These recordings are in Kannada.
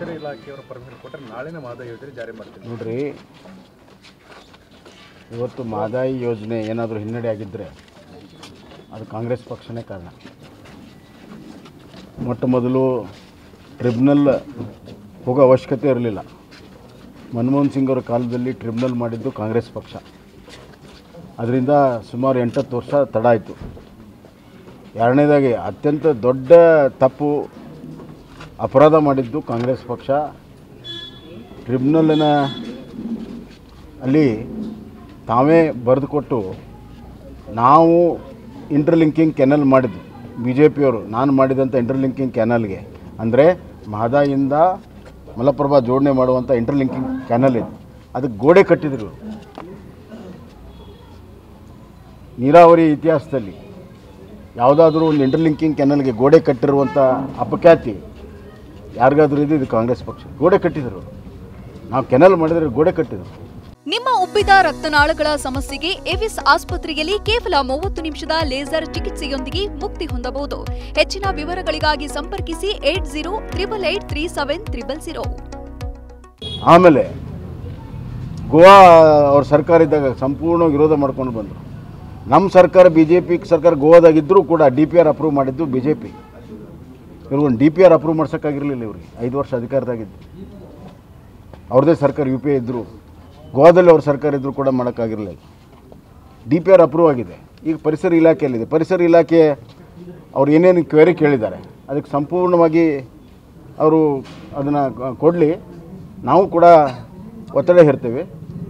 ಪರಿಸರ ಇಲಾಖೆಯವರ ಪರ್ಮಿಷನ್ ಕೊಟ್ಟರೆ ನಾಳೆನೇ ಮಹದಾಯಿ ಯೋಜನೆ ಜಾರಿ ಮಾಡ್ತೀವಿ ನೋಡ್ರಿ. ಇವತ್ತು ಮಹದಾಯಿ ಯೋಜನೆ ಏನಾದರೂ ಹಿನ್ನಡೆ ಆಗಿದ್ದರೆ ಅದು ಕಾಂಗ್ರೆಸ್ ಪಕ್ಷನೇ ಕಾರಣ. ಮೊಟ್ಟ ಮೊದಲು ಟ್ರಿಬ್ಯುನಲ್ ಹೋಗೋ ಅವಶ್ಯಕತೆ ಇರಲಿಲ್ಲ. ಮನಮೋಹನ್ ಸಿಂಗ್ ಅವರ ಕಾಲದಲ್ಲಿ ಟ್ರಿಬ್ಯುನಲ್ ಮಾಡಿದ್ದು ಕಾಂಗ್ರೆಸ್ ಪಕ್ಷ. ಅದರಿಂದ ಸುಮಾರು 8-10 ವರ್ಷ ತಡ ಆಯಿತು. ಎರಡನೇದಾಗಿ ಅತ್ಯಂತ ದೊಡ್ಡ ತಪ್ಪು ಅಪರಾಧ ಮಾಡಿದ್ದು ಕಾಂಗ್ರೆಸ್ ಪಕ್ಷ. ಟ್ರಿಬ್ಯುನಲಿನ ಅಲ್ಲಿ ತಾವೇ ಬರೆದುಕೊಟ್ಟು ನಾವು ಇಂಟರ್ಲಿಂಕಿಂಗ್ ಕೆನಲ್ ಮಾಡಿದ್ದು ಬಿ ಜೆ ಪಿಯವರು. ನಾನು ಮಾಡಿದಂಥ ಇಂಟರ್ಲಿಂಕಿಂಗ್ ಕೆನಲ್ಗೆ ಅಂದರೆ ಮಹದಾಯಿಂದ ಮಲಪ್ರಭಾ ಜೋಡಣೆ ಮಾಡುವಂಥ ಇಂಟರ್ಲಿಂಕಿಂಗ್ ಕೆನಲ್ ಇದೆ, ಅದಕ್ಕೆ ಗೋಡೆ ಕಟ್ಟಿದ್ರು. ನೀರಾವರಿ ಇತಿಹಾಸದಲ್ಲಿ ಯಾವುದಾದ್ರೂ ಒಂದು ಇಂಟರ್ಲಿಂಕಿಂಗ್ ಕೆನಲ್ಗೆ ಗೋಡೆ ಕಟ್ಟಿರುವಂಥ ಅಪಖ್ಯಾತಿ ಯಾರಿಗಾದ್ರೂ ಇದು ಕಾಂಗ್ರೆಸ್ ಪಕ್ಷ. ಗೋಡೆ ಕಟ್ಟಿದರು. ನಾವು ಕೆನಲ್ ಮಾಡಿದರೆ ಗೋಡೆ ಕಟ್ಟಿದರು. ನಿಮ್ಮ ಉಬ್ಬಿದ ರಕ್ತನಾಳಗಳ ಸಮಸ್ಯೆಗೆ ಎವಿಸ್ ಆಸ್ಪತ್ರೆಯಲ್ಲಿ ಕೇವಲ 30 ನಿಮಿಷದ ಲೇಸರ್ ಚಿಕಿತ್ಸೆಯೊಂದಿಗೆ ಮುಕ್ತಿ ಹೊಂದಬಹುದು. ಹೆಚ್ಚಿನ ವಿವರಗಳಿಗಾಗಿ ಸಂಪರ್ಕಿಸಿ 8088837000. ಆಮೇಲೆ ಗೋವಾ ಅವ್ರ ಸರ್ಕಾರ ಇದ್ದಾಗ ಸಂಪೂರ್ಣ ವಿರೋಧ ಮಾಡ್ಕೊಂಡು ಬಂದರು. ನಮ್ಮ ಸರ್ಕಾರ BJP ಸರ್ಕಾರ ಗೋವಾದಾಗಿದ್ದರೂ ಕೂಡ DPR ಅಪ್ರೂವ್ ಮಾಡಿದ್ದು BJP. ಇವ್ರಿಗೊಂದು DPR ಅಪ್ರೂವ್ ಮಾಡ್ಸೋಕ್ಕಾಗಿರಲಿಲ್ಲ. ಇವ್ರಿಗೆ 5 ವರ್ಷ ಅಧಿಕಾರದಾಗಿದ್ದು ಅವ್ರದ್ದೇ ಸರ್ಕಾರ UPA ಇದ್ದರು. ಗೋವಾದಲ್ಲಿ ಅವ್ರ ಸರ್ಕಾರ ಇದ್ದರೂ ಕೂಡ ಮಾಡೋಕ್ಕಾಗಿರಲಿಲ್ಲ. DPR ಅಪ್ರೂವ್ ಆಗಿದೆ. ಈಗ ಪರಿಸರ ಇಲಾಖೆಯಲ್ಲಿದೆ. ಪರಿಸರ ಇಲಾಖೆ ಅವ್ರು ಏನೇನು ಕ್ವೆರಿ ಕೇಳಿದ್ದಾರೆ ಅದಕ್ಕೆ ಸಂಪೂರ್ಣವಾಗಿ ಅವರು ಅದನ್ನು ಕೊಡಲಿ. ನಾವು ಕೂಡ ಒತ್ತಡ ಹೇರ್ತೇವೆ.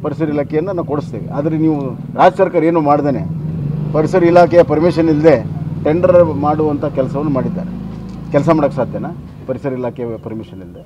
ಪರಿಸರ ಇಲಾಖೆಯನ್ನು ನಾವು ಕೊಡಿಸ್ತೇವೆ. ಆದರೆ ನೀವು ರಾಜ್ಯ ಸರ್ಕಾರ ಏನು ಮಾಡ್ದೇ ಪರಿಸರ ಇಲಾಖೆಯ ಪರ್ಮಿಷನ್ ಇಲ್ಲದೆ ಟೆಂಡರ್ ಮಾಡುವಂಥ ಕೆಲಸವನ್ನು ಮಾಡಿದ್ದಾರೆ. ಕೆಲಸ ಮಾಡೋಕ್ಕೆ ಸಾಧ್ಯನಾ ಪರಿಸರ ಇಲಾಖೆಯ ಪರ್ಮಿಷನ್ ಇಲ್ಲದೆ?